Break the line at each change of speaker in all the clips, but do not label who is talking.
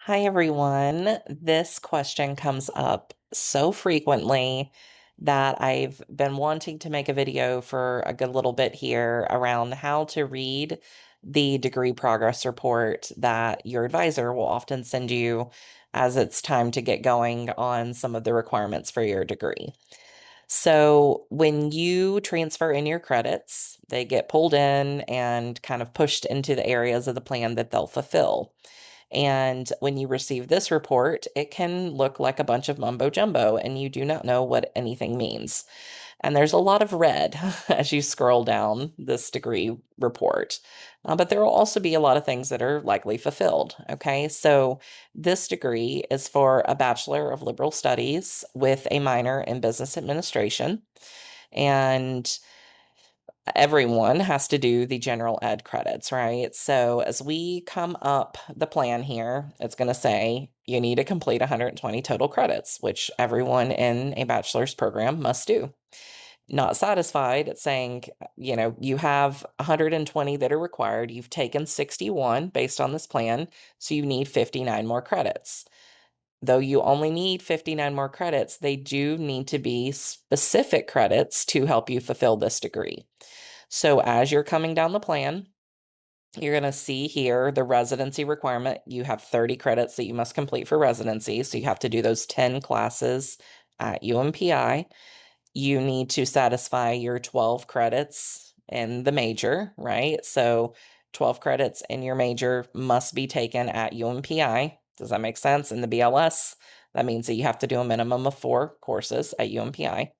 Hi, everyone. This question comes up so frequently that I've been wanting to make a video for a good little bit here around how to read the degree progress report that your advisor will often send you as it's time to get going on some of the requirements for your degree. So, when you transfer in your credits, they get pulled in and kind of pushed into the areas of the plan that they'll fulfill. And when you receive this report, it can look like a bunch of mumbo jumbo, and you do not know what anything means. And there's a lot of red as you scroll down this degree report. But there will also be a lot of things that are likely fulfilled. Okay, so this degree is for a Bachelor of Liberal Studies with a minor in Business Administration. And everyone has to do the general ed credits, right? So as we come up the plan here, it's going to say you need to complete 120 total credits, which everyone in a bachelor's program must do. Not satisfied, it's saying, you have 120 that are required. You've taken 61 based on this plan, so you need 59 more credits. Though you only need 59 more credits, they do need to be specific credits to help you fulfill this degree. So as you're coming down the plan, you're going to see here the residency requirement. You have 30 credits that you must complete for residency. So you have to do those 10 classes at UMPI. You need to satisfy your 12 credits in the major, right? So 12 credits in your major must be taken at UMPI. Does that make sense? In the BLS, that means that you have to do a minimum of 4 courses at UMPI.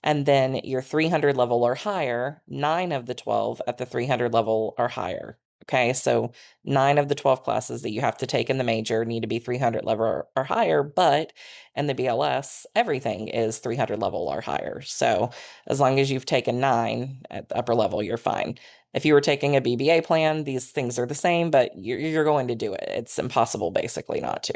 And then your 300 level or higher, 9 of the 12 at the 300 level or higher. Okay, so 9 of the 12 classes that you have to take in the major need to be 300 level or higher, but in the BLS, everything is 300 level or higher. So as long as you've taken 9 at the upper level, you're fine. If you were taking a BBA plan, these things are the same, but you're going to do it. It's impossible basically not to.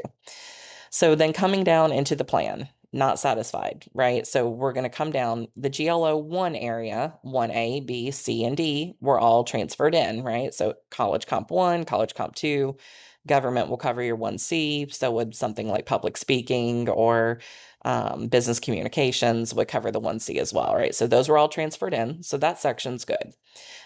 So then coming down into the plan, not satisfied, right? So we're going to come down the GLO 1 area, 1A, B, C, and D were all transferred in, right? So College Comp 1, College Comp 2, government will cover your 1C. So would something like public speaking or business communications would cover the 1C as well, right? So those were all transferred in. So that section's good.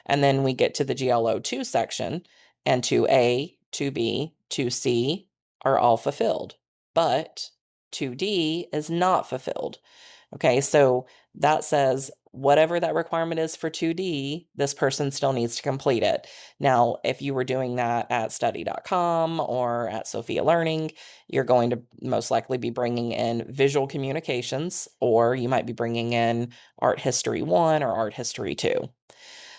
And then we get to the GLO 2 section, and 2A, 2B, 2C are all fulfilled, but 2D is not fulfilled. Okay, so that says whatever that requirement is for 2D, this person still needs to complete it. Now, if you were doing that at study.com or at Sophia Learning, you're going to most likely be bringing in visual communications, or you might be bringing in art history 1 or art history 2.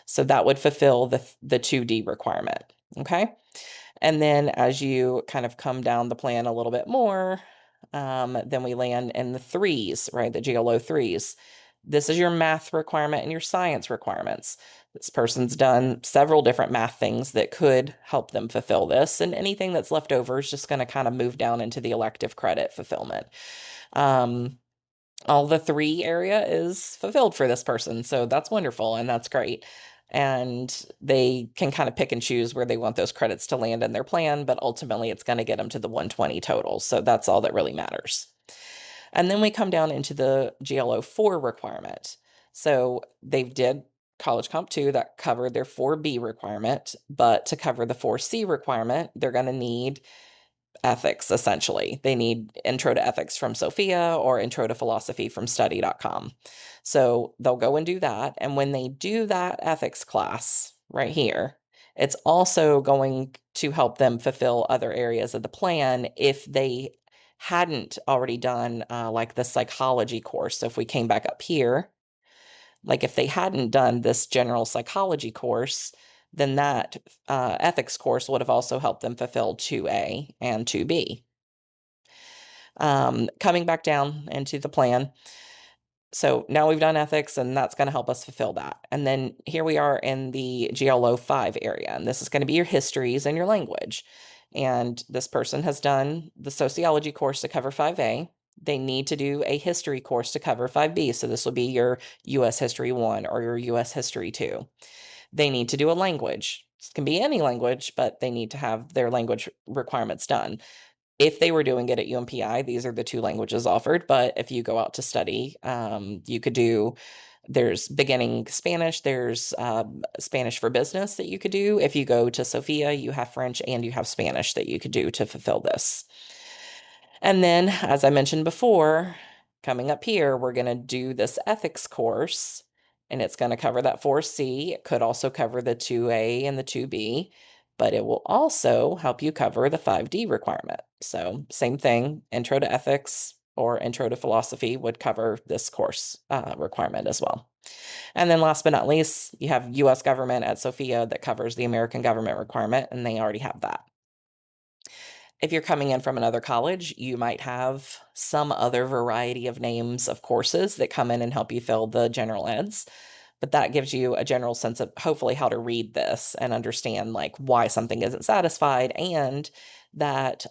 So that would fulfill the 2D requirement. Okay. And then as you kind of come down the plan a little bit more, then we land in the threes, right? The GLO threes. This is your math requirement and your science requirements. This person's done several different math things that could help them fulfill this, and anything that's left over is just going to kind of move down into the elective credit fulfillment. All the 3 area is fulfilled for this person, so that's wonderful and that's great. And they can kind of pick and choose where they want those credits to land in their plan, but ultimately it's going to get them to the 120 total. So that's all that really matters. And then we come down into the GLO 4 requirement. So they did College Comp 2 that covered their 4B requirement, but to cover the 4C requirement, they're going to need ethics, essentially. They need Intro to Ethics from Sophia or Intro to Philosophy from study.com. So they'll go and do that. And when they do that ethics class right here, it's also going to help them fulfill other areas of the plan if they hadn't already done like the psychology course. So if we came back up here, like if they hadn't done this general psychology course, then that ethics course would have also helped them fulfill 2A and 2B. Coming back down into the plan. So now we've done ethics, and that's going to help us fulfill that. And then here we are in the GLO 5 area, and this is going to be your histories and your language. And this person has done the sociology course to cover 5A. They need to do a history course to cover 5B. So this will be your US History 1 or your US History 2. They need to do a language. This can be any language, but they need to have their language requirements done. If they were doing it at UMPI, these are the two languages offered. But if you go out to study, you could do, there's beginning Spanish, there's Spanish for business that you could do. If you go to Sophia, you have French and you have Spanish that you could do to fulfill this. And then, as I mentioned before, coming up here, we're going to do this ethics course, and it's going to cover that 4C. It could also cover the 2A and the 2B, but it will also help you cover the 5D requirement. So, same thing, intro to ethics or intro to philosophy would cover this course requirement as well. And then last but not least, you have US government at Sophia that covers the American government requirement, and they already have that. If you're coming in from another college, you might have some other variety of names of courses that come in and help you fill the general eds. But that gives you a general sense of hopefully how to read this and understand like why something isn't satisfied, and that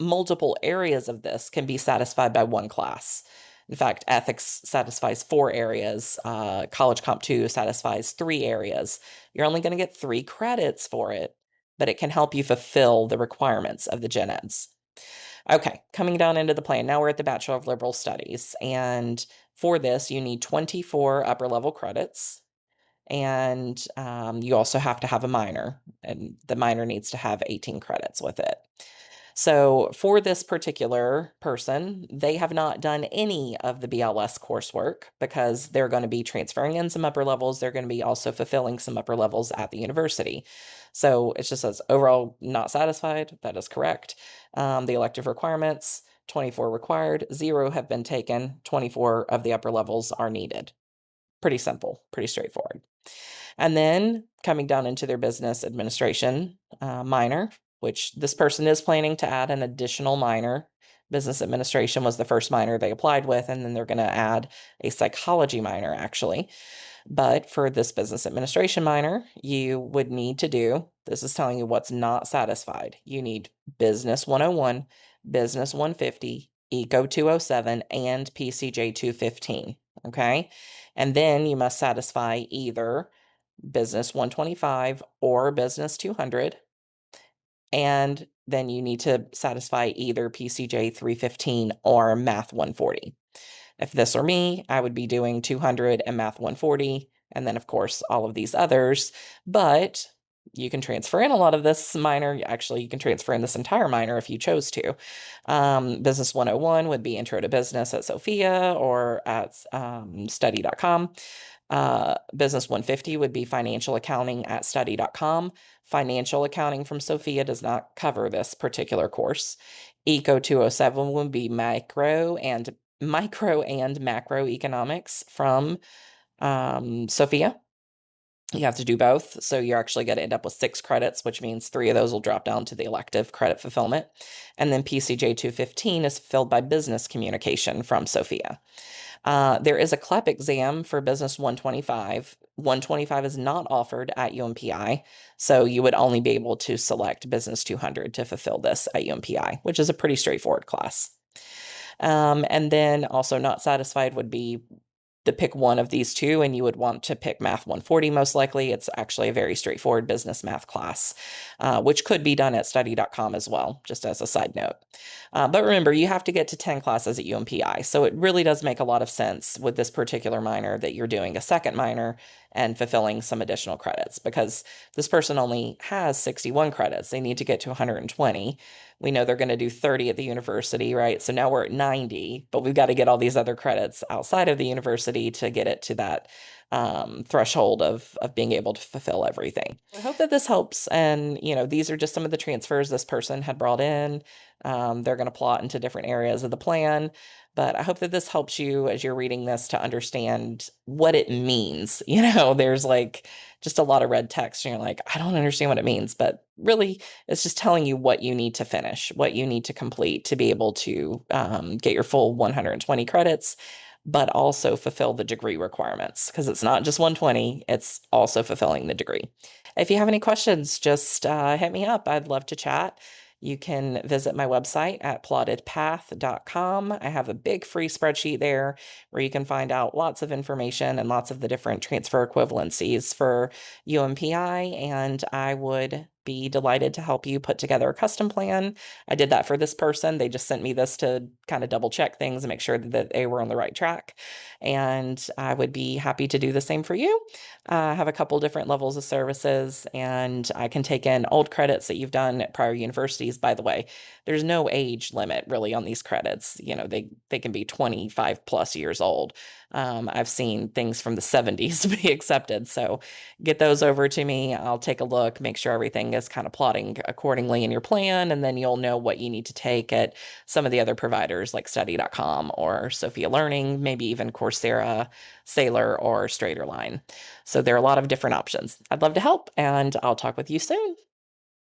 multiple areas of this can be satisfied by one class. In fact, ethics satisfies 4 areas. College Comp 2 satisfies 3 areas. You're only going to get 3 credits for it, but it can help you fulfill the requirements of the gen eds. Okay, coming down into the plan. Now we're at the Bachelor of Liberal Studies. And for this, you need 24 upper level credits. And you also have to have a minor, and the minor needs to have 18 credits with it. So for this particular person, they have not done any of the BLS coursework because they're going to be transferring in some upper levels. They're going to be also fulfilling some upper levels at the university. So it just says overall not satisfied. That is correct. The elective requirements, 24 required, 0 have been taken, 24 of the upper levels are needed. Pretty simple, pretty straightforward. And then coming down into their business administration minor, which this person is planning to add an additional minor. Business administration was the first minor they applied with, and then they're going to add a psychology minor, actually. But for this business administration minor, you would need to do, this is telling you what's not satisfied. You need Business 101, Business 150, Eco 207, and PCJ 215. Okay. And then you must satisfy either Business 125 or Business 200. And then you need to satisfy either PCJ 315 or Math 140. If this were me, I would be doing 200 and Math 140, and then, of course, all of these others. But you can transfer in a lot of this minor. Actually, you can transfer in this entire minor if you chose to. Business 101 would be Intro to Business at Sophia or at study.com. Business 150 would be financial accounting at study.com. Financial accounting from Sophia does not cover this particular course. Eco 207 would be micro and macroeconomics from Sophia. You have to do both. So you're actually going to end up with 6 credits, which means 3 of those will drop down to the elective credit fulfillment. And then PCJ 215 is filled by business communication from Sophia. There is a CLEP exam for Business 125. 125 is not offered at UMPI, so you would only be able to select Business 200 to fulfill this at UMPI, which is a pretty straightforward class. And then also not satisfied would be to pick one of these two, and you would want to pick Math 140 most likely. It's actually a very straightforward business math class, which could be done at study.com as well, just as a side note. But remember, you have to get to 10 classes at UMPI, so it really does make a lot of sense with this particular minor that you're doing a second minor and fulfilling some additional credits, because this person only has 61 credits. They need to get to 120. We know they're going to do 30 at the university, right? So now we're at 90, but we've got to get all these other credits outside of the university to get it to that threshold of being able to fulfill everything. I hope that this helps. And, these are just some of the transfers this person had brought in. They're going to plot into different areas of the plan. But I hope that this helps you as you're reading this to understand what it means. There's like just a lot of red text, and you're like, I don't understand what it means. But really, it's just telling you what you need to finish, what you need to complete to be able to get your full 120 credits, but also fulfill the degree requirements, because it's not just 120, it's also fulfilling the degree. If you have any questions, just hit me up. I'd love to chat. You can visit my website at plottedpath.com. I have a big free spreadsheet there where you can find out lots of information and lots of the different transfer equivalencies for UMPI, and I would be delighted to help you put together a custom plan. I did that for this person. They just sent me this to kind of double check things and make sure that they were on the right track. And I would be happy to do the same for you. I have a couple different levels of services, and I can take in old credits that you've done at prior universities. By the way, there's no age limit really on these credits. They can be 25 plus years old. I've seen things from the 70s be accepted. So get those over to me. I'll take a look, make sure everything is kind of plotting accordingly in your plan, and then you'll know what you need to take at some of the other providers like study.com or Sophia Learning, maybe even Coursera, Sailor, or Straighterline. So there are a lot of different options. I'd love to help, and I'll talk with you soon.